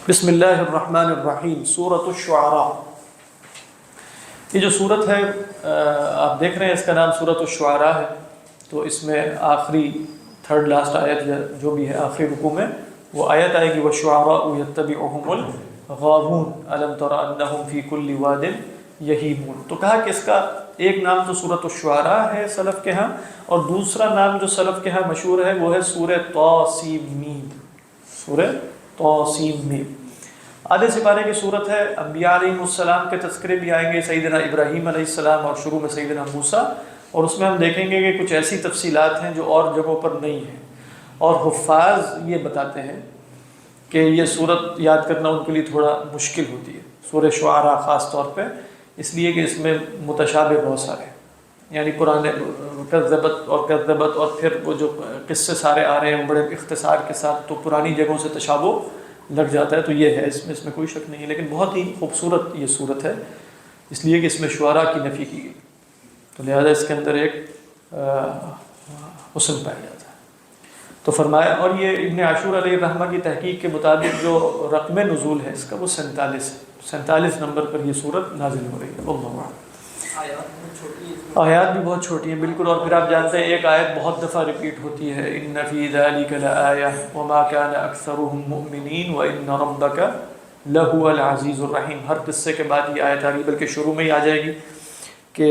بسم اللہ الرحمن الرحیم سورۃ الشعراء۔ یہ جو صورت ہے آپ دیکھ رہے ہیں اس کا نام سورۃ الشعراء ہے، تو اس میں آخری تھرڈ لاسٹ آیت جو بھی ہے آخری رکوع میں وہ آیت آئے گی وَالشُّعَرَاءُ يَتَّبِعُهُمُ الْغَاوُونَ أَلَمْ تَرَ أَنَّهُمْ فِي كُلِّ وَادٍ يَهِيمُونَ۔ تو کہا کہ اس کا ایک نام تو سورۃ الشعراء ہے سلف کے ہاں، اور دوسرا نام جو سلف کے ہاں مشہور ہے وہ ہے سورہ طاسیم، سورہ طاسیم۔ آدھے سپارے کی صورت ہے، انبیاء علیہ السلام کے تذکرے بھی آئیں گے، سیدنا ابراہیم علیہ السلام اور شروع میں سیدنا موسیٰ، اور اس میں ہم دیکھیں گے کہ کچھ ایسی تفصیلات ہیں جو اور جگہوں پر نہیں ہیں، اور حفاظ یہ بتاتے ہیں کہ یہ صورت یاد کرنا ان کے لیے تھوڑا مشکل ہوتی ہے، سورہ شعراء خاص طور پہ، اس لیے کہ اس میں متشابہ بہت سارے ہیں، یعنی پرانے کذبت اور پھر وہ جو قصے سارے آ رہے ہیں بڑے اختصار کے ساتھ، تو پرانی جگہوں سے تشابہ لگ جاتا ہے، تو یہ ہے اس میں کوئی شک نہیں ہے، لیکن بہت ہی خوبصورت یہ صورت ہے اس لیے کہ اس میں شعراء کی نفی کی گئی، تو لہذا اس کے اندر ایک حسن پایا جاتا ہے۔ تو فرمایا، اور یہ ابن عاشور علیہ الرحمہ کی تحقیق کے مطابق جو رقم نزول ہے اس کا وہ 47 نمبر پر یہ صورت نازل ہو رہی ہے۔ اللہ اعلم۔ آیات بھی بہت چھوٹی ہیں بالکل، اور پھر آپ جانتے ہیں ایک آیت بہت دفعہ ریپیٹ ہوتی ہے، ان فی ذلک لآیہ وما کان اکثرهم مؤمنین وان ربک لہو العزیز الرحیم۔ ہر قصے کے بعد یہ آیت آ رہی، بلکہ شروع میں ہی آ جائے گی کہ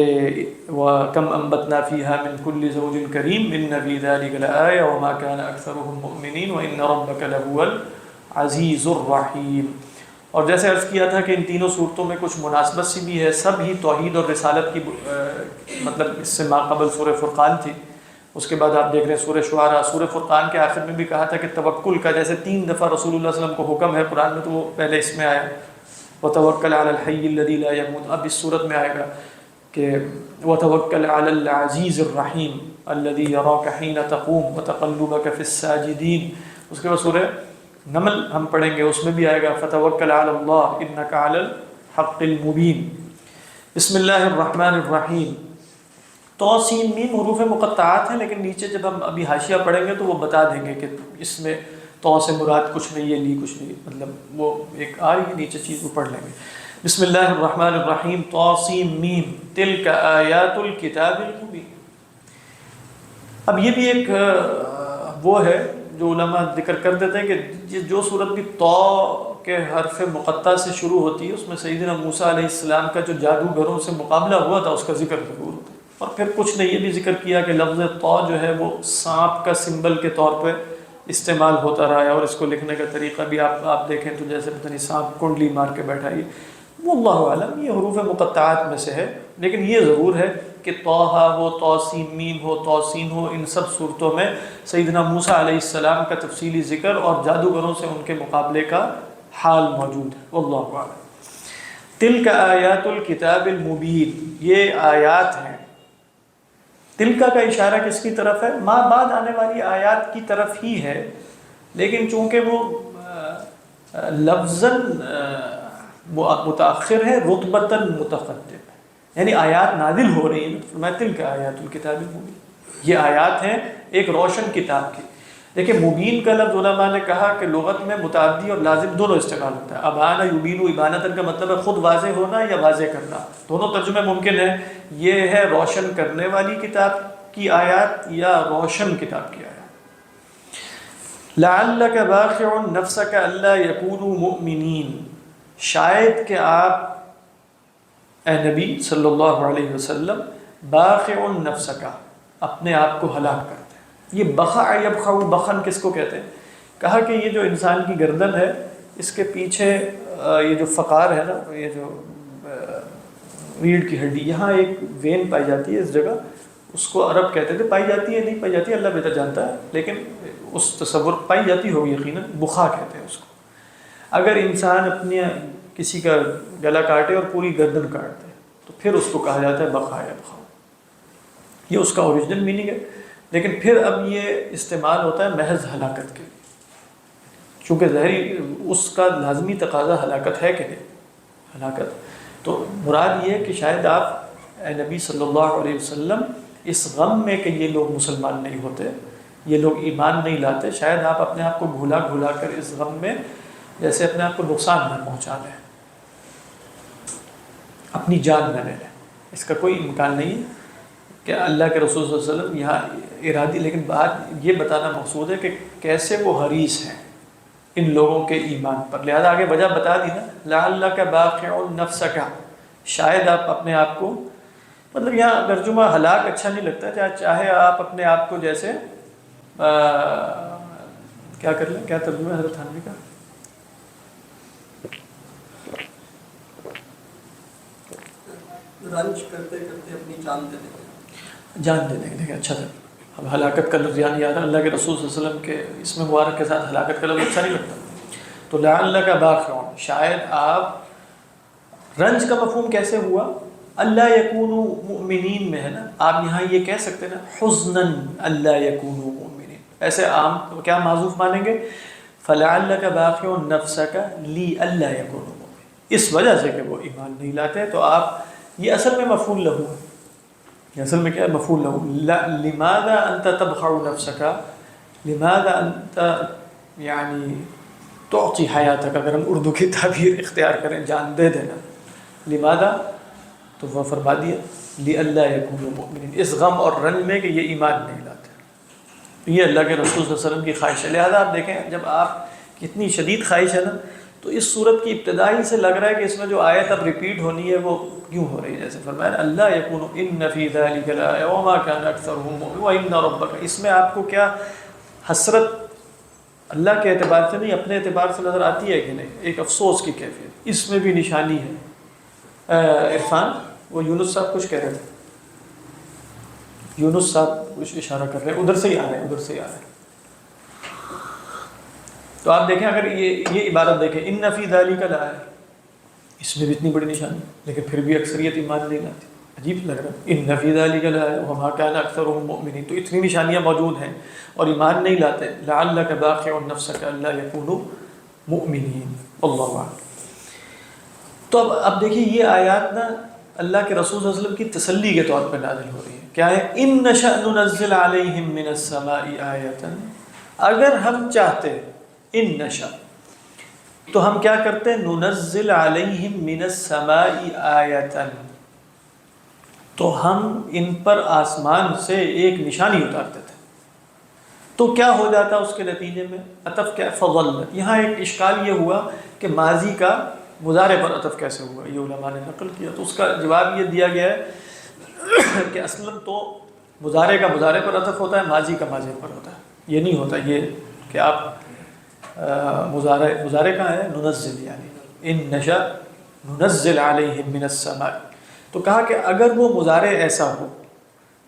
وَكَمْ أَنبَتْنَا فِيهَا مِنْ كُلِّ زَوْجٍ كَرِيمٍ إِنَّ فِي ذَلِكَ لَآيَةً وَمَا كَانَ أَكْثَرُهُم مُؤْمِنِينَ وَإِنَّ رَبَّكَ لَهُوَ الْعَزِيزُ الرَّحِيمُ۔ اور جیسے عرض کیا تھا کہ ان تینوں صورتوں میں کچھ مناسبت سی بھی ہے، سب ہی توحید اور رسالت کی مطلب اس سے ماقبل سورہ فرقان تھی، اس کے بعد آپ دیکھ رہے ہیں سورہ شعراء۔ سورہ فرقان کے آخر میں بھی کہا تھا کہ توکل کا جیسے 3 دفعہ رسول اللہ صلی اللہ علیہ وسلم کو حکم ہے قرآن میں، تو وہ پہلے اس میں آیا وَتَوَكَّلْ عَلَى الْحَيِّ الَّذِي لَا يَمُوتُ، اب اس صورت میں آئے گا کہ وَتَوَكَّلْ عَلَى الْعَزِيزِ الرَّحِيمِ الَّذِي يَرَاكَ حِينَ تَقُومُ وَتَقَلُّبَكَ فِي السَّاجِدِينَ۔ اس کے بعد سورہ نمل ہم پڑھیں گے، اس میں بھی آئے گا فَتَوَكَّلْ عَلَى اللَّهِ إِنَّكَ عَلَى الْحَقِّ الْمُبِينِ۔ بسم اللہ الرحمن الرحیم۔ طاسیم میم حروف مقطعات ہیں، لیکن نیچے جب ہم ابھی حاشیہ پڑھیں گے تو وہ بتا دیں گے کہ اس میں تو سے مراد کچھ نہیں ہے، لی کچھ نہیں، مطلب وہ ایک آ رہی ہے نیچے چیز، وہ پڑھ لیں گے۔ بسم اللہ الرحمن الرحیم، طاسیم میم تلک آیات الکتاب المبین۔ اب یہ بھی ایک وہ ہے جو علماء ذکر کر دیتے ہیں کہ جو صورت بھی طا کے حرف مقطع سے شروع ہوتی ہے اس میں سیدنا موسیٰ علیہ السلام کا جو جادوگروں سے مقابلہ ہوا تھا اس کا ذکر ضرور ہوتا ہے، اور پھر کچھ نے یہ بھی ذکر کیا کہ لفظ طا جو ہے وہ سانپ کا سمبل کے طور پہ استعمال ہوتا رہا ہے، اور اس کو لکھنے کا طریقہ بھی آپ دیکھیں تو جیسے پتہ نہیں سانپ کنڈلی مار کے بیٹھا ہے، وہ اللہ عالم یہ حروف مقطعات میں سے ہے، لیکن یہ ضرور ہے کہ طٰہٰ ہو، طاسیم میم ہو، طاسین ہو، ان سب صورتوں میں سیدنا موسیٰ علیہ السلام کا تفصیلی ذکر اور جادوگروں سے ان کے مقابلے کا حال موجود ہے، واللہ اعلم۔ تلک آیات الکتاب المبین، یہ آیات ہیں۔ تلکا کا اشارہ کس کی طرف ہے؟ ماں بعد آنے والی آیات کی طرف ہی ہے، لیکن چونکہ وہ لفظاً متأخر ہے، رتبتاً متقدم ہے، یعنی آیات نازل ہو رہی ہیں، فرمایا تلک آیات الکتاب المبین، یہ آیات ہیں ایک روشن کتاب کی۔ دیکھیں مبین کا لفظ علماء نے کہا کہ لغت میں متعدی اور لازم دونوں استعمال ہوتا ہے۔ ابانا یبین ابانتاً کا مطلب ہے خود واضح ہونا یا واضح کرنا، دونوں ترجمے ممکن ہیں۔ یہ ہے روشن کرنے والی کتاب کی آیات یا روشن کتاب کی آیات۔ لعلک باخع نفسک الا یکونوا مؤمنین، شاید کہ آپ اے نبی صلی اللہ علیہ وسلم باخع نفسک، اپنے آپ کو ہلاک کرتے ہیں۔ یہ بخع یبخع، بخن کس کو کہتے ہیں؟ کہا کہ یہ جو انسان کی گردن ہے اس کے پیچھے یہ جو فقار ہے نا، یہ جو ریڑھ کی ہڈی، یہاں ایک وین پائی جاتی ہے اس جگہ، اس کو عرب کہتے تھے، پائی جاتی ہے نہیں پائی جاتی ہے اللہ بہتر جانتا ہے، لیکن اس تصور پائی جاتی ہوگی یقیناً، بخا کہتے ہیں اس کو۔ اگر انسان اپنے کسی کا گلا کاٹے اور پوری گردن کاٹ دے تو پھر اس کو کہا جاتا ہے بخا یبخع، یہ اس کا اوریجنل میننگ ہے، لیکن پھر اب یہ استعمال ہوتا ہے محض ہلاکت کے لیے، چونکہ ظاہری اس کا لازمی تقاضا ہلاکت ہے کہ نہیں، ہلاکت۔ تو مراد یہ ہے کہ شاید آپ اے نبی صلی اللہ علیہ وسلم اس غم میں کہ یہ لوگ مسلمان نہیں ہوتے، یہ لوگ ایمان نہیں لاتے، شاید آپ اپنے آپ کو بھولا کر اس غم میں جیسے اپنے آپ کو نقصان نہ پہنچا لیں، اپنی جان نہ لے لیں۔ اس کا کوئی امکان نہیں ہے کہ اللہ کے رسول صلی اللہ علیہ وسلم یہاں ارادی، لیکن بات یہ بتانا مقصود ہے کہ کیسے وہ حریص ہیں ان لوگوں کے ایمان پر۔ لہذا آگے وجہ بتا دی نا، لعلک باخع نفسک، شاید آپ اپنے آپ کو، مطلب یہاں ترجمہ ہلاک اچھا نہیں لگتا، چاہے آپ اپنے آپ کو جیسے کیا کر لیں، کیا ترجمہ ہے حضرت تھانوی کا؟ رنج کرتے کرتے اپنی جان دے دیں، جان دے دیں گے۔ اچھا تھا، اب ہلاکت کا لفظ یاد آ رہا، اللہ کے رسول صلی اللہ علیہ وسلم کے اس میں مبارک کے ساتھ ہلاکت کا لفظ اچھا نہیں لگتا۔ تو لعلک باخع، شاید آپ، رنج کا مفہوم کیسے ہوا؟ اللہ یکونوا مؤمنین میں ہے نا، آپ یہاں یہ کہہ سکتے ہیں نا حزنا اللہ یکونوا مؤمنین، ایسے عام کیا معذوف مانیں گے؟ فلعلک باخع نفسک لی اللہ یکونوا مؤمنین، اس وجہ سے کہ وہ ایمان نہیں لاتے۔ تو آپ، یہ اصل میں مفعول لہو ہے، یہ اصل میں کیا ہے؟ مفعول لہو۔ لماذا انت تبخع نفسک، لماذا انت یعنی تعطی حیاتک، اگر ہم اردو کی تعبیر اختیار کریں، جان دے دینا، لماذا، تو وہ فرما دیا لئلا یکونوا مؤمنین، اس غم اور رنج میں کہ یہ ایمان نہیں لاتے۔ یہ اللہ کے رسول صلی اللہ علیہ وسلم کی خواہش ہے۔ لہذا آپ دیکھیں جب آپ کی اتنی شدید خواہش ہے نا، تو اس صورت کی ابتدائی سے لگ رہا ہے کہ اس میں جو آیت اب ریپیٹ ہونی ہے وہ کیوں ہو رہی ہے، جیسے فرمایا اللہ یکون ان فی ذلک لآیہ وما کان اکثرهم مؤمنین وان ربک، اس میں آپ کو کیا حسرت اللہ کے اعتبار سے نہیں اپنے اعتبار سے نظر آتی ہے کہ نہیں؟ ایک افسوس کی کیفیت اس میں بھی نشانی ہے۔ عرفان، وہ یونس صاحب کچھ کہہ رہے تھے، یونس صاحب کچھ اشارہ کر رہے ہیں، ادھر سے ہی آ رہے ہیں، ادھر سے ہی آ رہے ہیں۔ تو آپ دیکھیں اگر یہ عبارت دیکھیں ان فی ذلک لآیہ، اس میں بھی اتنی بڑی نشانی، لیکن پھر بھی اکثریت ایمان نہیں لاتی، عجیب لگ رہا ہے۔ ان فی ذلک لآیہ وما کان اکثرهم مؤمنین، تو اتنی نشانیاں موجود ہیں اور ایمان نہیں لاتے۔ لعلک باخع نفسک الا یکونوا مؤمنین، اللہ اعلم۔ تو اب دیکھیے یہ آیات نا اللہ کے رسول صلی اللہ علیہ وسلم کی تسلی کے طور پہ نازل ہو رہی ہے۔ کیا ہے؟ ان نشأ ننزل علیہم من السماء آیۃ، اگر ہم چاہتے، ان نشأ تو ہم کیا کرتے، ننزل علیہم من السماء آیۃ، تو ہم ان پر آسمان سے ایک نشانی اتارتے تھے۔ تو کیا ہو جاتا اس کے نتیجے میں؟ عطف کیا؟ فضلت۔ یہاں ایک اشکال یہ ہوا کہ ماضی کا مضارع پر عطف کیسے ہوا، یہ علماء نے نقل کیا، تو اس کا جواب یہ دیا گیا ہے کہ اصلاً تو مضارع کا مضارع پر عطف ہوتا ہے، ماضی کا ماضی پر ہوتا ہے، یہ نہیں ہوتا یہ کہ آپ مضارع کہاں ہے؟ ننزل، یعنی ان نشأ ننزل علیہم من السماء۔ تو کہا کہ اگر وہ مضارع ایسا ہو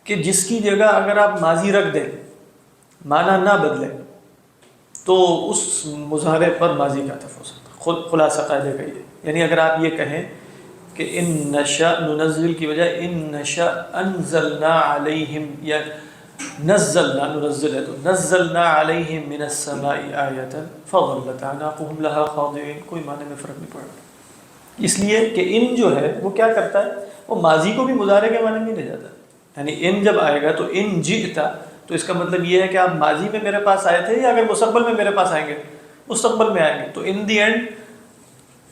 کہ جس کی جگہ اگر آپ ماضی رکھ دیں، معنی نہ بدلے، تو اس مضارع پر ماضی کا عطف ہو سکتا ہے۔ خلاصہ قاعدے کا یہ، یعنی اگر آپ یہ کہیں کہ ان نشأ ننزل کی بجائے ان نشأ انزلنا علیہم، یا نزلنا، ننزل ہے تو نزلنا علیہم من السماء آیۃ فظلت اعناقهم لها خاضعین، کوئی معنی میں فرق نہیں پڑ رہا، اس لیے کہ ان جو ہے وہ کیا کرتا ہے، وہ ماضی کو بھی مضارع کے معنی میں لے جاتا ہے۔ یعنی ان جب آئے گا تو ان جئتا، تو اس کا مطلب یہ ہے کہ آپ ماضی میں میرے پاس آئے تھے، یا اگر مستقبل میں میرے پاس آئیں گے، مستقبل میں آئیں گے، تو ان دی اینڈ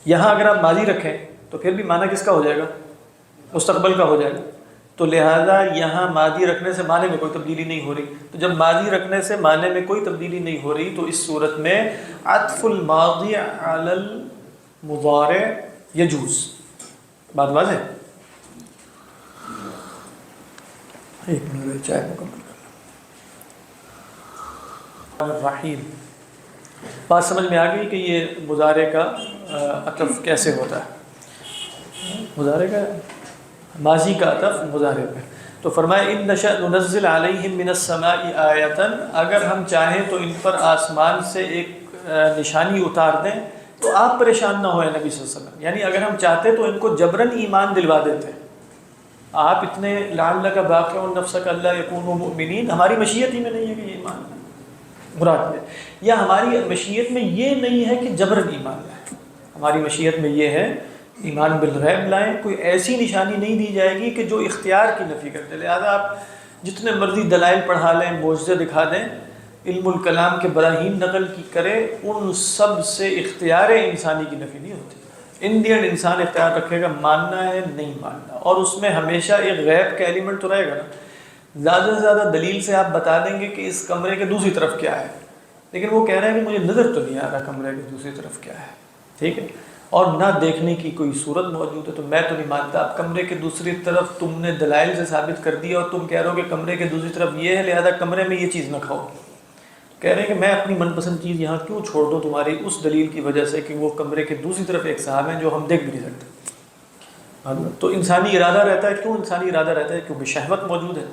یہاں اگر آپ ماضی رکھیں تو پھر بھی معنی کس کا ہو جائے گا؟ مستقبل کا ہو جائے گا۔ تو لہٰذا یہاں ماضی رکھنے سے معنی میں کوئی تبدیلی نہیں ہو رہی، تو جب ماضی رکھنے سے معنی میں کوئی تبدیلی نہیں ہو رہی تو اس صورت میں عطف الماضی علی المضارع یجوز۔ بات واضح ہے؟ ایک منٹ چائے مکمل کر لیں۔ الرحیم، بات سمجھ میں آ گئی کہ یہ مضارع کا عطف کیسے ہوتا ہے، مضارع کا ماضی کا عطف مضارع پہ۔ تو فرمایا ان نشأ ننزل علیہم من السماء آیۃ، اگر ہم چاہیں تو ان پر آسمان سے ایک نشانی اتار دیں، تو آپ پریشان نہ ہوئے نبی صلی اللہ علیہ وسلم، یعنی اگر ہم چاہتے تو ان کو جبراً ایمان دلوا دیتے۔ آپ اتنے لعلک باخع نفسک الا یکونوا مؤمنین، ہماری مشیت ہی میں نہیں ہے کہ یہ ایمان مراد ہے، یا ہماری مشیت میں یہ نہیں ہے کہ جبراً ایمان لائیں، ہماری مشیت میں یہ ہے ایمان بالغیب لائیں، کوئی ایسی نشانی نہیں دی جائے گی کہ جو اختیار کی نفی کرتے۔ لہذا آپ جتنے مرضی دلائل پڑھا لیں، معجزے دکھا دیں، علم الکلام کے براہین نقل کی کرے، ان سب سے اختیار انسانی کی نفی نہیں ہوتی۔ ان دی اینڈ انسان اختیار رکھے گا ماننا ہے نہیں ماننا، اور اس میں ہمیشہ ایک غیب کا ایلیمنٹ تو رہے گا نا۔ زیادہ سے زیادہ دلیل سے آپ بتا دیں گے کہ اس کمرے کے دوسری طرف کیا ہے، لیکن وہ کہہ رہے ہیں کہ مجھے نظر تو نہیں آ رہا کمرے کے دوسری طرف کیا ہے، ٹھیک ہے، اور نہ دیکھنے کی کوئی صورت موجود ہے، تو میں تو نہیں مانتا۔ اب کمرے کے دوسری طرف تم نے دلائل سے ثابت کر دیا، اور تم کہہ رہے ہو کہ کمرے کے دوسری طرف یہ ہے، لہذا کمرے میں یہ چیز نہ کھاؤ۔ کہہ رہے ہیں کہ میں اپنی من پسند چیز یہاں کیوں چھوڑ دوں تمہاری اس دلیل کی وجہ سے کہ وہ کمرے کے دوسری طرف ایک صاحب ہیں جو ہم دیکھ بھی نہیں سکتے۔ تو انسانی ارادہ رہتا ہے، کیوں انسانی ارادہ رہتا ہے؟ کیونکہ شہوت موجود ہے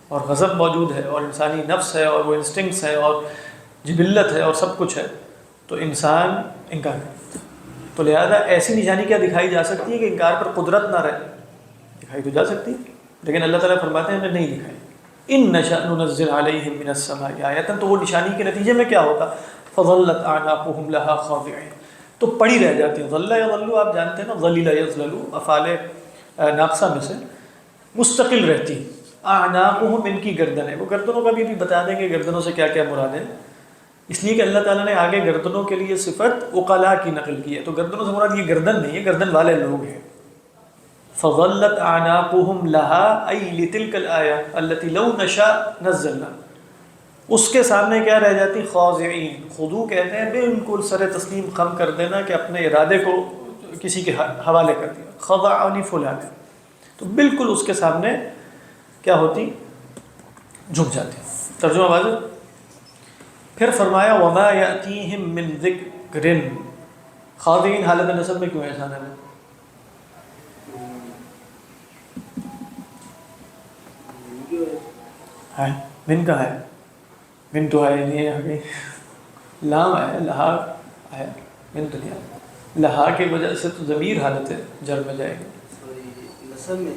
اور غضب موجود ہے اور انسانی نفس ہے اور وہ انسٹنکٹس ہے اور جبلت ہے اور سب کچھ ہے، تو انسان انکار کرتا ہے۔ تو لہذا ایسی نشانی کیا دکھائی جا سکتی ہے کہ انکار پر قدرت نہ رہے؟ دکھائی تو جا سکتی ہے، لیکن اللہ تعالیٰ فرماتے ہیں ہم نے نہیں دکھائی۔ ان نشأ ننزل علیہم من السماء آیۃ، تو وہ نشانی کے نتیجے میں کیا ہوتا؟ فظلت اعناقهم لها خاضعین، تو پڑی رہ جاتی ہے۔ ظل یظل، آپ جانتے ہیں نا، ظلیل یظلل افعال ناقصہ میں سے مستقل رہتی۔ اعناقهم، ان کی گردنیں، وہ گردنوں کا بھی بتا دیں گے گردنوں سے کیا کیا مراد ہے، اس لیے کہ اللہ تعالیٰ نے آگے گردنوں کے لیے صفت عقلاء کی نقل کی ہے، تو گردنوں سے مراد یہ گردن نہیں ہے، گردن والے لوگ ہیں۔ فظلت اعناقهم لها ای لتلک الآیہ التي لو نشاء نزلنا، اس کے سامنے کیا رہ جاتی؟ خاضعین، خضوع کہتے ہیں بالکل سر تسلیم خم کر دینا، کہ اپنے ارادے کو کسی کے حوالے کر دیا، خضعنی فلان، تو بالکل اس کے سامنے کیا ہوتی؟ جھک جاتی۔ ترجمہ واضح؟ پھر فرمایا وما یأتیہم من ذکر، خاضعین حالت نصب میں کیوں ہے ثانیہ میں؟ ہے من کا ہے، من تو ہے نہیں ہے، لام ہے، لہا ہے، من تو نہیں ہے، لہا کی وجہ سے تو ضمیر حالت ہے جر میں جائے گی۔ نسب میں،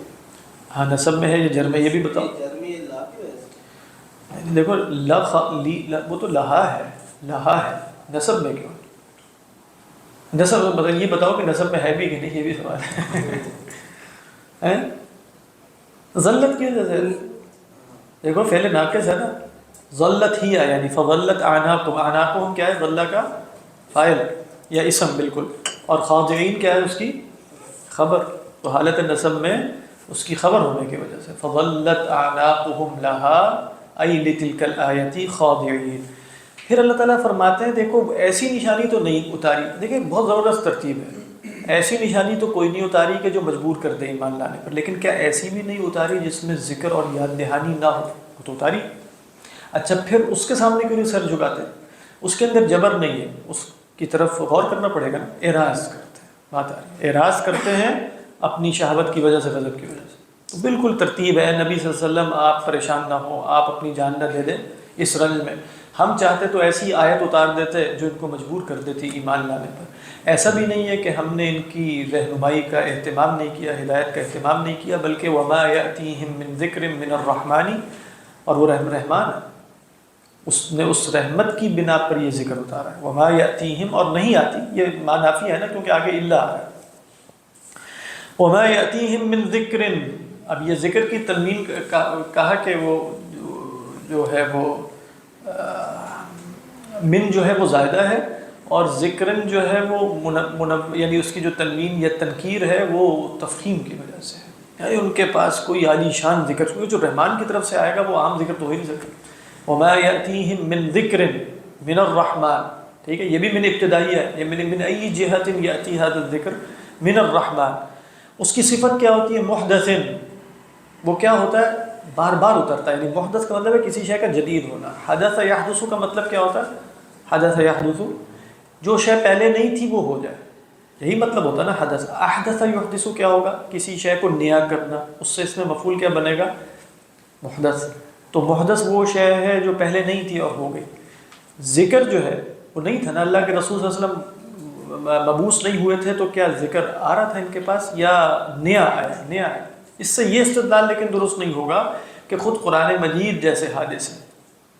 ہاں نسب میں ہے یا جر میں، یہ بھی بتاؤ۔ جر میں یہ لا کیوں ہے؟ دیکھو وہ تو لہا ہے، لہا ہے، نسب میں کیوں؟ نسب مطلب یہ بتاؤ کہ نسب میں ہے بھی کہ نہیں، یہ بھی سوال ہے۔ ذلت کی وجہ سے، دیکھو فعل ناقص ہے نا، ظلت ہی ہے، یعنی فظلت اعناقهم، اعناقهم کیا ہے؟ ظلہ کا فاعل یا اسم بالکل، اور خاضعین کیا ہے؟ اس کی خبر، تو حالت نصب میں اس کی خبر ہونے کی وجہ سے فظلت اعناقهم لها ای لتلک الآیۃ خاضعین۔ پھر اللہ تعالیٰ فرماتے ہیں دیکھو ایسی نشانی تو نہیں اتاری، دیکھیں بہت زبردست ترتیب ہے، ایسی نشانی تو کوئی نہیں اتاری کہ جو مجبور کر دے ایمان لانے پر، لیکن کیا ایسی بھی نہیں اتاری جس میں ذکر اور یاد دہانی نہ ہو؟ وہ تو اتاری۔ اچھا پھر اس کے سامنے کیوں نہیں سر جھکاتے؟ اس کے اندر جبر نہیں ہے، اس کی طرف غور کرنا پڑے گا نا۔ اعراض کرتے ہیں، بات آ رہی ہے، اعراض کرتے ہیں اپنی شہوت کی وجہ سے، غضب کی وجہ سے، تو بالکل ترتیب ہے۔ نبی صلی اللہ علیہ وسلم آپ پریشان نہ ہوں، آپ اپنی جان نہ دے دیں اس رنج میں۔ ہم چاہتے تو ایسی آیت اتار دیتے جو ان کو مجبور کر دیتی ایمان لانے پر۔ ایسا بھی نہیں ہے کہ ہم نے ان کی رہنمائی کا اہتمام نہیں کیا، ہدایت کا اہتمام نہیں کیا، بلکہ وما یأتیہم من ذکر من الرحمن، اور وہ رحمان ہے، اس نے اس رحمت کی بنا پر یہ ذکر اتارا ہے۔ وما یأتیہم، اور نہیں آتی، یہ ما نافی ہے نا کیونکہ آگے الا آ رہا ہے۔ وما یأتیہم من ذکر، اب یہ ذکر کی تنوین کہا کہ وہ جو ہے وہ من جو ہے وہ زائدہ ہے، اور ذکرن جو ہے وہ یعنی اس کی جو تنوین یا تنکیر ہے وہ تفخیم کی وجہ سے ہے، یعنی ان کے پاس کوئی عالی شان ذکر، کیونکہ جو رحمان کی طرف سے آئے گا وہ عام ذکر تو ہو ہی نہیں سکتا۔ وما یأتیہم من ذکر من الرحمن، ٹھیک ہے، یہ بھی من ابتدائی ہے، یہ من ای جہت یأتی ھذا الذکر من الرحمن۔ اس کی صفت کیا ہوتی ہے؟ محدث، وہ کیا ہوتا ہے؟ بار بار اترتا ہے، یعنی محدث کا مطلب ہے کسی شے کا جدید ہونا۔ حدث یحدث کا مطلب کیا ہوتا ہے؟ حدث یحدث، جو شے پہلے نہیں تھی وہ ہو جائے، یہی مطلب ہوتا ہے نا حدث۔ احدث یحدث کیا ہوگا؟ کسی شے کو نیا کرنا، اس سے اس میں مفعول کیا بنے گا؟ محدث۔ تو محدث وہ شے ہے جو پہلے نہیں تھی اور ہو گئی۔ ذکر جو ہے وہ نہیں تھا نا، اللہ کے رسول صلی اللہ علیہ وسلم مبعوث نہیں ہوئے تھے، تو کیا ذکر آ رہا تھا ان کے پاس یا نیا آیا؟ نیا آیا۔ اس سے یہ استدلال لیکن درست نہیں ہوگا کہ خود قرآن مجید جیسے حادث ہے،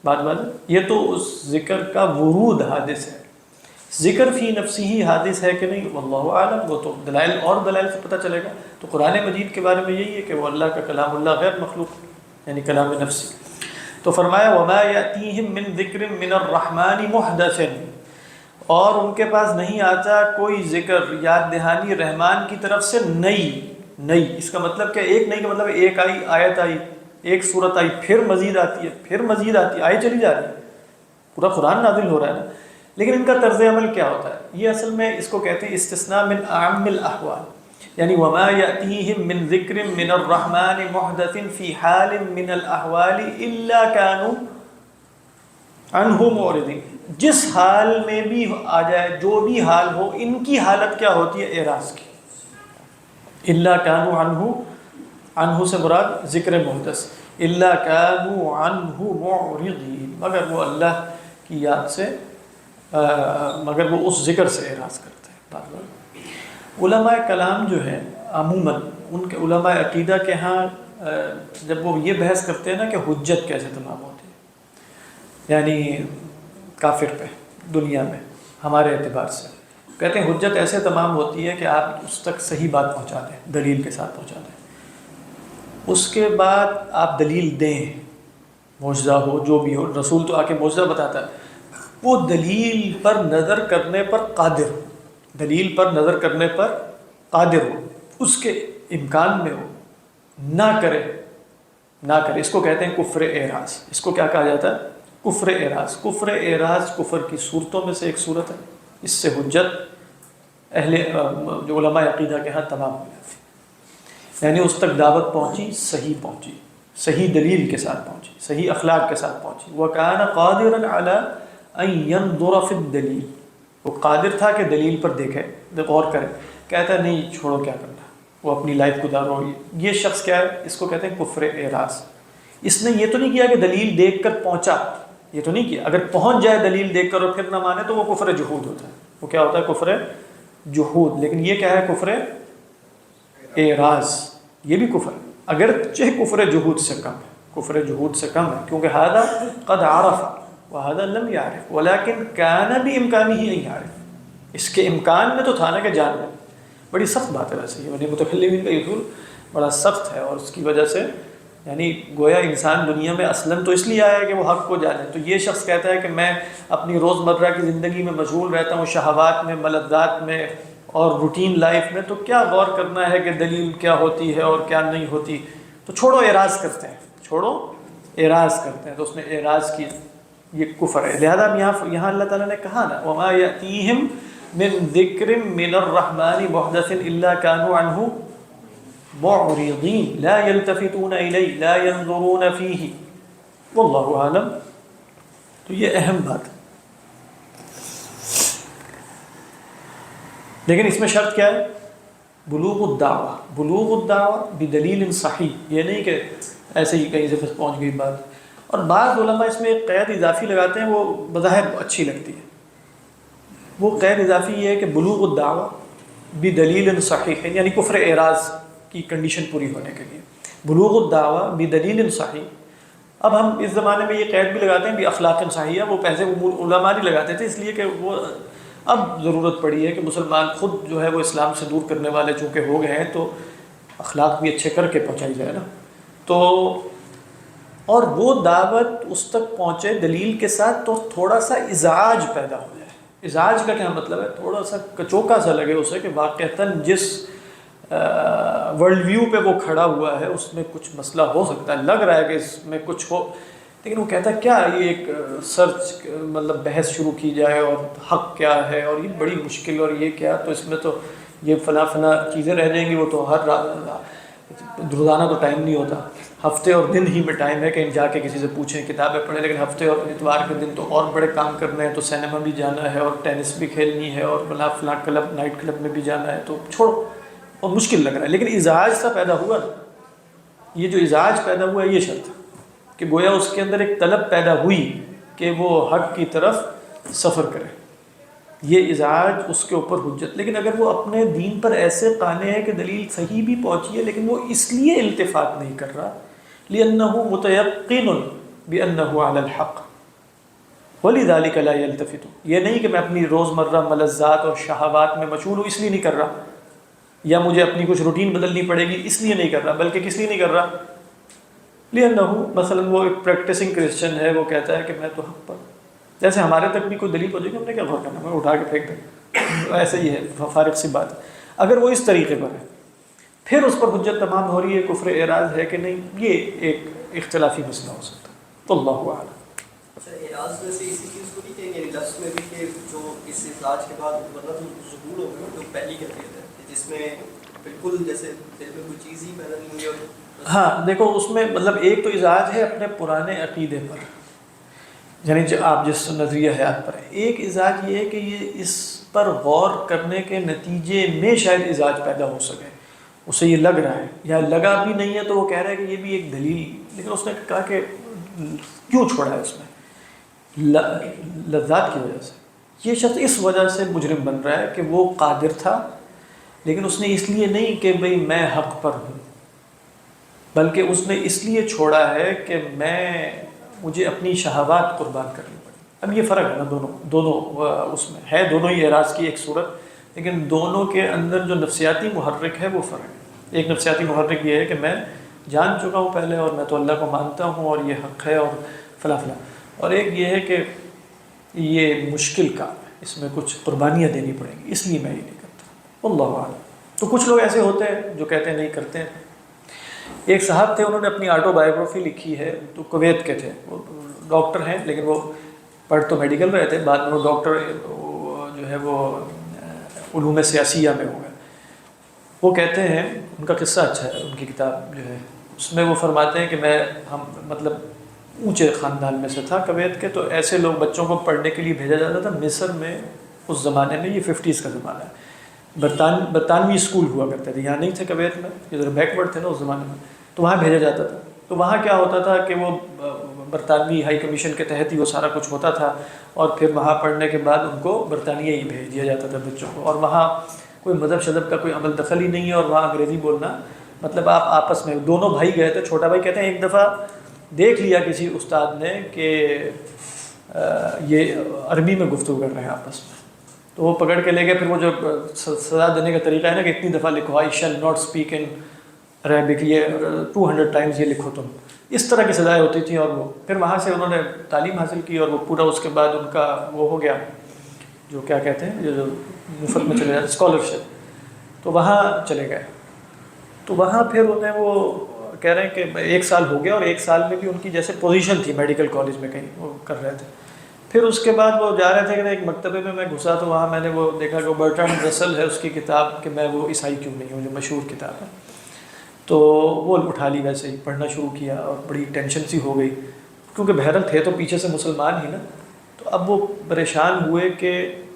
بات یہ تو اس ذکر کا ورود حادث ہے، ذکر فی نفسی ہی حادث ہے کہ نہیں واللہ عالم، وہ تو دلائل اور دلائل سے پتہ چلے گا۔ تو قرآن مجید کے بارے میں یہی ہے کہ وہ اللہ کا کلام، اللہ غیر مخلوق، یعنی کلام نفسی۔ تو فرمایا وما یأتیہم من ذکر من الرحمن محدث، اور ان کے پاس نہیں آتا کوئی ذکر یاد دہانی رحمان کی طرف سے نئی. اس کا مطلب کیا؟ ایک نئی کا مطلب ایک آیت آئی، ایک صورت آئی، پھر مزید آتی ہے، پھر مزید آتی ہے، آئے چلی جا رہی ہے، پورا قرآن نازل ہو رہا ہے نا. لیکن ان کا طرز عمل کیا ہوتا ہے؟ یہ اصل میں اس کو کہتے ہیں استثناء من اعم الاحوال، یعنی وما یأتیہم من ذکر من الرحمن محدث فی حال من الاحوال الا كانوا عنہ معرضین. جس حال میں بھی آ جائے، جو بھی حال ہو، ان کی حالت کیا ہوتی ہے؟ اعراض کی. الا كانوا عنہ سے مراد ذکر محدث، الا كانوا عنہ معرضین، مگر وہ اللہ کی یاد سے مگر وہ اس ذکر سے اعراض کرتے ہیں. علماء کلام جو ہے عموماً ان کے علماء عقیدہ کے ہاں جب وہ یہ بحث کرتے ہیں نا کہ حجت کیسے تمام ہوتی ہے، یعنی کافر پہ دنیا میں ہمارے اعتبار سے کہتے ہیں حجت ایسے تمام ہوتی ہے کہ آپ اس تک صحیح بات پہنچا دیں، دلیل کے ساتھ پہنچا دیں، اس کے بعد آپ دلیل دیں، معجزہ ہو جو بھی ہو. رسول تو آ کے معجزہ بتاتا ہے، وہ دلیل پر نظر کرنے پر قادر ہو، دلیل پر نظر کرنے پر قادر ہو، اس کے امکان میں ہو، نہ کرے. اس کو کہتے ہیں کفر اعراض. اس کو کیا کہا جاتا ہے؟ کفر اعراض. کفر اعراض کفر کی صورتوں میں سے ایک صورت ہے. اس سے حجت جو علماء عقیدہ کے ہاں تمام ہو جاتی، یعنی اس تک دعوت پہنچی، صحیح دلیل کے ساتھ پہنچی، صحیح اخلاق کے ساتھ پہنچی. وَكَانَ قَادِرًا عَلَىٰ أَن يَنظُرَ فِي الدَّلِيلِ، وہ قادر تھا کہ دلیل پر دیکھے، غور کرے. کہتا ہے نہیں چھوڑو کیا کرنا، وہ اپنی لائف گزارو. یہ شخص کیا ہے؟ اس کو کہتے ہیں کفر اعراض. اس نے یہ تو نہیں کیا کہ دلیل دیکھ کر پہنچا، یہ تو نہیں کیا. اگر پہنچ جائے دلیل دیکھ کر اور پھر نہ مانے تو وہ کفر جحود ہوتا ہے. وہ کیا ہوتا ہے؟ کفر جحود. لیکن یہ کیا ہے؟ کفر اعراض. یہ بھی کفر اگرچہ کفر جحود سے کم ہے، کفر جحود سے کم ہے، کیونکہ ھذا قد عرف وھذا لم يعرف ولكن كان بامکانہ ان يعرف. اس کے امکان میں تو تھا نا کہ جان لے. بڑی سخت بات ہے ویسے یہ، یعنی متکلمین کا اصول بڑا سخت ہے، اور اس کی وجہ سے یعنی گویا انسان دنیا میں اصلاً تو اس لیے آیا ہے کہ وہ حق کو جانے. تو یہ شخص کہتا ہے کہ میں اپنی روزمرہ کی زندگی میں مشغول رہتا ہوں، شہوات میں، ملذات میں اور روٹین لائف میں، تو کیا غور کرنا ہے کہ دلیل کیا ہوتی ہے اور کیا نہیں ہوتی. تو چھوڑو اعراض کرتے ہیں. تو اس نے اعراض کی، یہ کفر ہے. لہذا یہاں اللہ تعالیٰ نے کہا نا وَمَا يَأْتِيهِمْ مِنْ ذِكْرٍ مِنَ الرَّحْمَنِ مُحْدَثٍ إِلَّا كَانُوا عَنْهُ معرضین لا يلتفتون الیہ لا ينظرون فیہ واللہ اعلم. تو یہ اہم بات ہے. لیکن اس میں شرط کیا ہے؟ بلوغ الدعوہ بدلیل صحیح. یہ نہیں کہ ایسے ہی کہیں سے بس پہنچ گئی بات. اور بعض علماء اس میں ایک قید اضافی لگاتے ہیں، وہ بظاہر اچھی لگتی ہے. وہ قید اضافی یہ ہے کہ بلوغ الدعوہ بدلیل صحیح، یعنی کفر اعراض کی کنڈیشن پوری ہونے کے لیے بلوغ الدعوہ بدلیل صحیح. اب ہم اس زمانے میں یہ قید بھی لگاتے ہیں بھی اخلاق صحیحہ. وہ پہلے علماء نہیں لگاتے تھے، اس لیے کہ وہ اب ضرورت پڑی ہے کہ مسلمان خود جو ہے وہ اسلام سے دور کرنے والے چونکہ ہو گئے ہیں، تو اخلاق بھی اچھے کر کے پہنچائی جائے نا. تو اور وہ دعوت اس تک پہنچے دلیل کے ساتھ تو تھوڑا سا ازعاج پیدا ہو جائے. ازعاج کا کیا مطلب ہے؟ تھوڑا سا کچوکا سا لگے اسے کہ واقعتاً جس ورلڈ ویو پہ وہ کھڑا ہوا ہے اس میں کچھ مسئلہ ہو سکتا ہے، لگ رہا ہے کہ اس میں کچھ ہو. لیکن وہ کہتا ہے کیا یہ ایک سرچ مطلب بحث شروع کی جائے اور حق کیا ہے اور یہ بڑی مشکل اور یہ کیا، تو اس میں تو یہ فلاں چیزیں رہ جائیں گی. وہ تو ہر روزانہ تو ٹائم نہیں ہوتا، ہفتے اور دن ہی میں ٹائم ہے کہ جا کے کسی سے پوچھیں، کتابیں پڑھیں. لیکن ہفتے اور اتوار کے دن تو اور بڑے کام کرنے ہیں، تو سینما بھی جانا ہے اور ٹینس بھی کھیلنی ہے اور فلاں کلب نائٹ کلب میں بھی جانا ہے، تو چھوڑو. اور مشکل لگ رہا ہے. لیکن ازعاج سا پیدا ہوا نا، یہ جو ازعاج پیدا ہوا ہے یہ شرط ہے کہ گویا اس کے اندر ایک طلب پیدا ہوئی کہ وہ حق کی طرف سفر کرے. یہ ازعاج اس کے اوپر حجت. لیکن اگر وہ اپنے دین پر ایسے قانع ہے کہ دلیل صحیح بھی پہنچی ہے لیکن وہ اس لیے التفات نہیں کر رہا لِأَنَّهُ مُتَيَقِّنٌ بِأَنَّهُ عَلَى الْحَقِّ وَلِذَلِكَ لَا يَلْتَفِتُ. یہ نہیں کہ میں اپنی روزمرہ ملذات اور شہوات میں مشغول ہوں اس لیے نہیں کر رہا، یا مجھے اپنی کچھ روٹین بدلنی پڑے گی اس لیے نہیں کر رہا، بلکہ کس لیے نہیں کر رہا؟ لِأَنَّهُ مثلاً وہ ایک پریکٹسنگ کرسچن ہے، وہ کہتا ہے کہ میں تو حق پر، جیسے ہمارے تک بھی کوئی دلیل ہو جائے گی ہم نے کیا غور کرنا، میں اٹھا کے پھینک دیں، ایسے ہی ہے، فارغ سی بات ہے۔ اگر وہ اس طریقے پر ہے پھر اس پر حجت تمام ہو رہی ہے، کفر اعراض ہے کہ نہیں، یہ ایک اختلافی مسئلہ ہو سکتا ہے، تو اللہ اعلم۔ اچھا، اعراض میں سے اسی چیز کو نہیں کہیں گے لفظ میں بھی کہ جو اس اخراج کے بعد مطلب ظہور ہو گئی جو پہلی کیفیت ہے جس میں بالکل جیسے دل میں کوئی چیز ہی پیدا نہیں ہوئی اور ہاں دیکھو اس میں مطلب ایک تو ازاج ہے اپنے پرانے عقیدے پر، یعنی جو آپ جس نظریہ حیات پر ہے، ایک ازاج یہ ہے کہ یہ اس پر غور کرنے کے نتیجے میں شاید ازاج پیدا ہو سکے، اسے یہ لگ رہا ہے یا لگا بھی نہیں ہے تو وہ کہہ رہا ہے کہ یہ بھی ایک دلیل، لیکن اس نے کہا کہ کیوں چھوڑا ہے اس میں لذات کی وجہ سے، یہ شخص اس وجہ سے مجرم بن رہا ہے کہ وہ قادر تھا لیکن اس نے اس لیے نہیں کہ بھئی میں حق پر ہوں، بلکہ اس نے اس لیے چھوڑا ہے کہ مجھے اپنی شہوات قربان کرنی پڑی۔ اب یہ فرق ہے نا، دونوں اس میں ہے، دونوں ہی اعراض کی ایک صورت، لیکن دونوں کے اندر جو نفسیاتی محرک ہے وہ فرق ہے۔ ایک نفسیاتی محرک یہ ہے کہ میں جان چکا ہوں پہلے اور میں تو اللہ کو مانتا ہوں اور یہ حق ہے اور فلاں فلاں، اور ایک یہ ہے کہ یہ مشکل کام ہے، اس میں کچھ قربانیاں دینی پڑیں گی، اس لیے میں یہ نہیں کرتا، اللہ اعلم۔ تو کچھ لوگ ایسے ہوتے ہیں جو کہتے ہیں نہیں کرتے ہیں۔ ایک صاحب تھے، انہوں نے اپنی آٹو بایوگرافی لکھی ہے، تو کویت کے تھے، وہ ڈاکٹر ہیں لیکن وہ پڑھ تو میڈیکل رہے تھے، بعد میں وہ ڈاکٹر جو ہے وہ علوم سیاسیہ میں ہو گئے۔ وہ کہتے ہیں، ان کا قصہ اچھا ہے، ان کی کتاب جو ہے اس میں وہ فرماتے ہیں کہ ہم مطلب اونچے خاندان میں سے تھا کویت کے، تو ایسے لوگ بچوں کو پڑھنے کے لیے بھیجا جاتا تھا مصر میں، اس زمانے میں، یہ 50s کا زمانہ ہے، برطانوی اسکول ہوا کرتے تھے، یہاں نہیں تھے کویت میں، ادھر بیکورڈ تھے نا اس زمانے میں، تو وہاں بھیجا جاتا تھا۔ تو وہاں کیا ہوتا تھا کہ وہ برطانوی ہائی کمیشن کے تحت ہی وہ سارا کچھ ہوتا تھا، اور پھر وہاں پڑھنے کے بعد ان کو برطانیہ ہی بھیج دیا جاتا تھا بچوں کو، اور وہاں کوئی مذہب شذب کا کوئی عمل دخل ہی نہیں ہے، اور وہاں انگریزی بولنا مطلب آپ آپس میں، دونوں بھائی گئے تھے، چھوٹا بھائی کہتے ہیں ایک دفعہ دیکھ لیا کسی استاد نے کہ یہ عربی میں گفتگو کر رہے ہیں آپس میں، تو وہ پکڑ کے لے گئے۔ پھر وہ جو سزا دینے کا طریقہ ہے نا کہ اتنی دفعہ لکھو I shall not speak in Arabic, یہ 200 ٹائمز یہ لکھو تم، اس طرح کی سزائیں ہوتی تھیں۔ اور وہ پھر وہاں سے انہوں نے تعلیم حاصل کی، اور وہ پورا اس کے بعد ان کا وہ ہو گیا جو کیا کہتے ہیں جو مفت میں چلے جاتے اسکالرشپ، تو وہاں چلے گئے۔ تو وہاں پھر انہیں وہ کہہ رہے ہیں کہ 1 سال ہو گیا، اور 1 سال میں بھی ان کی جیسے پوزیشن تھی میڈیکل کالج میں کہیں وہ کر رہے تھے۔ پھر اس کے بعد وہ جا رہے تھے کہ ایک مکتبے میں گھسا، تو وہاں میں نے وہ دیکھا کہ برٹرانڈ رسل ہے اس کی کتاب کہ میں وہ عیسائی کیوں نہیں ہوں، جو مشہور کتاب ہے، تو وہ اٹھا لی، ویسے ہی پڑھنا شروع کیا، اور بڑی ٹینشن سی ہو گئی کیونکہ بہرحال تھے تو پیچھے سے مسلمان ہی نا۔ تو اب وہ پریشان ہوئے کہ،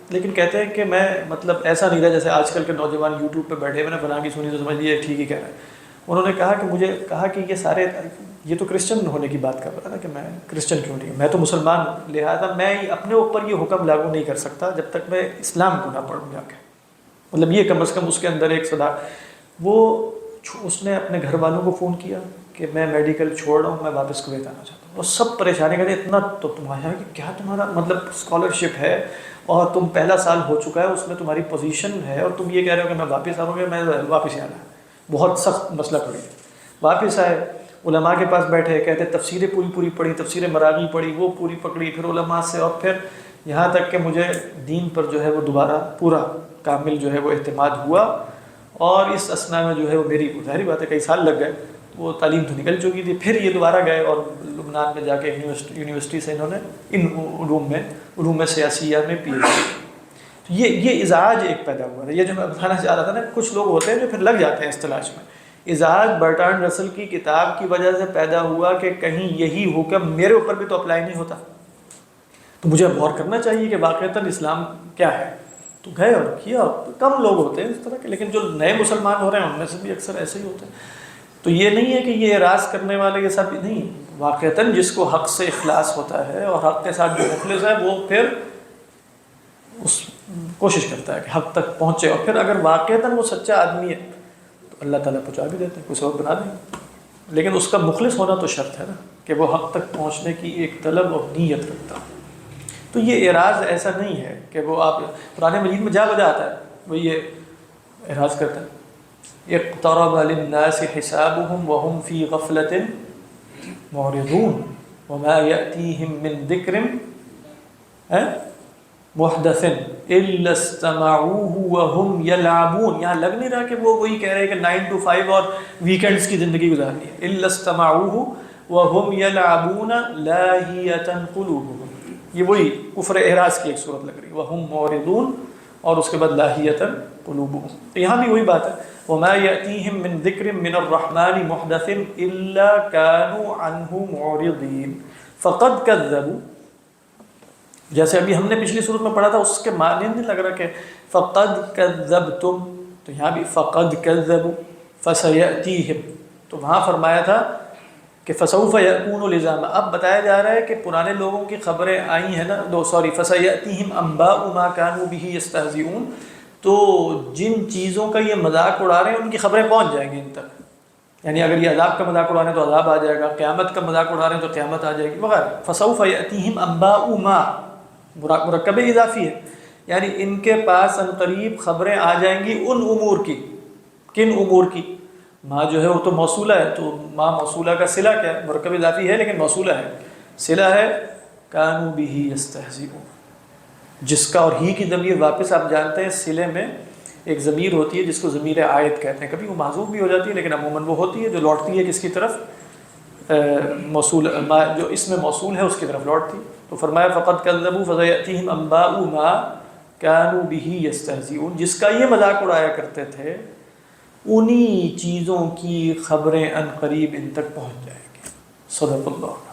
لیکن کہتے ہیں کہ میں مطلب ایسا نہیں رہا جیسے آج کل کے نوجوان یوٹیوب پہ بیٹھے، میں نے فلاں کی سنی تو سمجھ لیا ٹھیک ہی کہہ رہے ہیں۔ انہوں نے کہا کہ مجھے کہا کہ یہ سارے، یہ تو کرسچن ہونے کی بات کر رہا تھا کہ میں کرسچن کیوں نہیں ہوں، میں تو مسلمان ہوں، لہٰذا میں اپنے اوپر یہ حکم لاگو نہیں کر سکتا جب تک میں اسلام کو نہ پڑھوں جا کے، مطلب یہ کم از کم اس کے اندر ایک صدا۔ وہ اس نے اپنے گھر والوں کو فون کیا کہ میں میڈیکل چھوڑ رہا ہوں، میں واپس کویت آنا چاہتا ہوں، اور سب پریشانی کرتے اتنا تو تمہارا کہ کیا تمہارا مطلب اسکالرشپ ہے اور تم پہلا سال ہو چکا ہے، اس میں تمہاری پوزیشن ہے، اور تم یہ کہہ رہے ہو کہ میں واپس آؤں گا، میں واپس ہی آنا ہے۔ بہت سخت مسئلہ پڑی، واپس آئے، علماء کے پاس بیٹھے، کہتے تفسیریں پوری پڑھی، تفسیر مراغی پڑھی، وہ پوری پکڑی، پھر علماء سے، اور پھر یہاں تک کہ مجھے دین پر جو ہے وہ دوبارہ پورا کامل جو ہے وہ اعتماد ہوا، اور اس اسنا میں جو ہے وہ میری ظاہری بات ہے کئی سال لگ گئے، وہ تعلیم تو نکل چکی تھی۔ پھر یہ دوبارہ گئے اور لبنان میں جا کے یونیورسٹی سے انہوں نے ان علوم سیاسیہ میں پی ایچ ڈی۔ تو یہ ازاج ایک پیدا ہوا ہے، یہ جو میں بتانا چاہ رہا تھا نا، کچھ لوگ ہوتے ہیں جو پھر لگ جاتے ہیں اس تلاش میں۔ ازاج برٹرانڈ رسل کی کتاب کی وجہ سے پیدا ہوا کہ کہیں یہی حکم میرے اوپر بھی تو اپلائی نہیں ہوتا، تو مجھے غور کرنا چاہیے کہ واقعتاً اسلام کیا ہے۔ تو گئے اور کیا، کم لوگ ہوتے ہیں اس طرح کے، لیکن جو نئے مسلمان ہو رہے ہیں ان میں سے بھی اکثر ایسے ہی ہوتے ہیں۔ تو یہ نہیں ہے کہ یہ اعراض کرنے والے یہ سب نہیں، واقعتاً جس کو حق سے اخلاص ہوتا ہے اور حق کے ساتھ جو مخلص ہے وہ پھر اس کوشش کرتا ہے کہ حق تک پہنچے، اور پھر اگر واقعتاً وہ سچا آدمی ہے تو اللہ تعالیٰ پہنچا بھی دیتے ہیں، کوئی سبب بنا دیں، لیکن اس کا مخلص ہونا تو شرط ہے نا کہ وہ حق تک پہنچنے کی ایک طلب اور نیت رکھتا ہے۔ تو یہ اعراض ایسا نہیں ہے کہ وہ آپ قرآن مجید میں جا بجا آتا ہے وہ یہ اعراض کرتا ہے، اقترب للناس حسابهم وهم فی غفلۃ معرضون وما يأتيهم من ذکر محدث الا استمعوه وهم يلعبون. یہاں لگ نہیں رہا کہ وہ وہی کہہ رہے ہیں کہ 9 to 5 اور ویکینڈز کی زندگی گزارنی ہے. الا استمعوه وهم يلعبون لاهية قلوبهم, یہ وہی کفر اعراض کی ایک صورت لگ رہی ہے. وهم معرضون اور اس کے بعد لاهية قلوبهم. تو یہاں بھی وہی بات ہے, وما يأتيهم من ذکر من الرحمن محدث الا كانوا عنه معرضين فقد كذبوا. جیسے ابھی ہم نے پچھلی صورت میں پڑھا تھا اس کے معنی نہیں لگ رہا کہ فقد كذبتم, تو یہاں بھی فقد كذبوا فسيأتيهم, تو وہاں فرمایا تھا کہ فسوف يكون لزاما. اب بتایا جا رہا ہے کہ پرانے لوگوں کی خبریں آئی ہیں نا, فسيأتيهم انباء ما كانوا به يستهزئون, تو جن چیزوں کا یہ مذاق اڑا رہے ہیں ان کی خبریں پہنچ جائیں گی ان تک. یعنی اگر یہ عذاب کا مذاق اڑا رہے ہیں تو عذاب آ جائے گا, قیامت کا مذاق اڑا رہے ہیں تو قیامت آ جائے گی وغیرہ. فسوف يأتيهم انباء ما مرکب اضافی ہے, یعنی ان کے پاس ان قریب خبریں آ جائیں گی ان امور کی. کن امور کی؟ ما جو ہے وہ تو موصولہ ہے, تو ما موصولہ کا صلہ کیا ہے؟ مرکب اضافی ہے لیکن موصولہ ہے. صلہ ہے كانوا به يستهزئون, جس کا اور ہی کی ضمیر واپس آپ جانتے ہیں صلے میں ایک ضمیر ہوتی ہے جس کو ضمیر عائد کہتے ہیں. کبھی وہ محذوف بھی ہو جاتی ہے لیکن عموماً وہ ہوتی ہے جو لوٹتی ہے کس کی طرف؟ موصول, جو اس میں موصول ہے اس کی طرف لوٹتی. تو فرمایا فقد كذبوا فسيأتيهم انباء ما كانوا به يستهزئون, جس کا یہ مذاق اڑایا کرتے تھے انہی چیزوں کی خبریں ان قریب ان تک پہنچ جائیں گی. صدق اللہ.